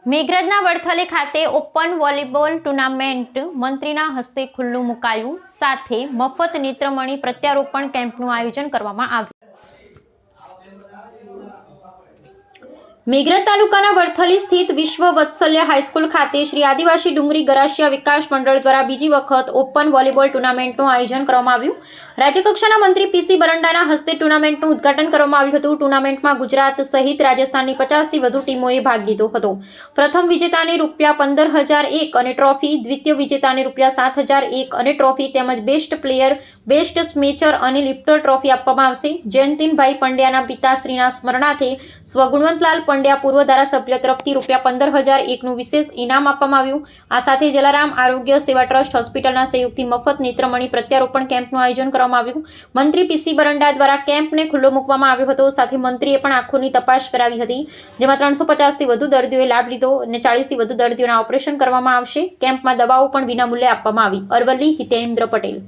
મેઘરજના વડથલી ખાતે open volleyball tournament મંત્રીના હસ્તે ખુલ્લું મુકાયું, સાથે મફત નેત્રમણી પ્રત્યારોપણ કેમ્પનું આયોજન કરવામાં આવ્યું। મેઘરજ તાલુકાના વડથલી સ્થિત વિશ્વ વત્સલ્ય હાઈસ્કૂલ ખાતે શ્રી આદિવાસી ડુંગરી ગરાસિયા વિકાસ મંડળ દ્વારા બીજી વખત ઓપન વોલીબોલ ટુર્નામેન્ટનું આયોજન કરવામાં આવ્યું। રાજ્યકક્ષાના મંત્રી પીસી બરંડાના હસ્તે ટુર્નામેન્ટનું ઉદ્ઘાટન કરવામાં આવ્યું હતું। ટુર્નામેન્ટમાં ગુજરાત સહિત રાજસ્થાનની 50થી વધુ ટીમોએ ભાગ લીધો હતો। પ્રથમ વિજેતાને ₹15,001 અને ટ્રોફી, દ્વિતીય વિજેતાને ₹7,001 અને ટ્રોફી તેમજ બેસ્ટ પ્લેયર, બેસ્ટ સ્મેચર અને લિફ્ટર ટ્રોફી આપવામાં આવશે। જયંતિનભાઈ પંડ્યાના પિતાશ્રીના સ્મરણાર્થે સ્વગુણવંતલાલ પંડ્યા પૂર્વ ધારાસભ્ય તરફથી ₹15,001નું વિશેષ ઇનામ આપવામાં આવ્યું। આ સાથે જલારામ આરોગ્ય સેવા ટ્રસ્ટ હોસ્પિટલના સહયોગથી મફત નેત્રમણી પ્રત્યારોપણ કેમ્પનું આયોજન કરવામાં આવ્યું। મંત્રી પીસી બરંડા દ્વારા કેમ્પને ખુલ્લો મૂકવામાં આવ્યો હતો। સાથે મંત્રીએ પણ આંખોની તપાસ કરાવી હતી, જેમાં 350થી વધુ દર્દીઓએ લાભ લીધો અને 40થી વધુ દર્દીઓના ઓપરેશન કરવામાં આવશે। કેમ્પમાં દવાઓ પણ વિનામૂલ્યે આપવામાં આવી। અરવલ્લી હિતેન્દ્ર પટેલ।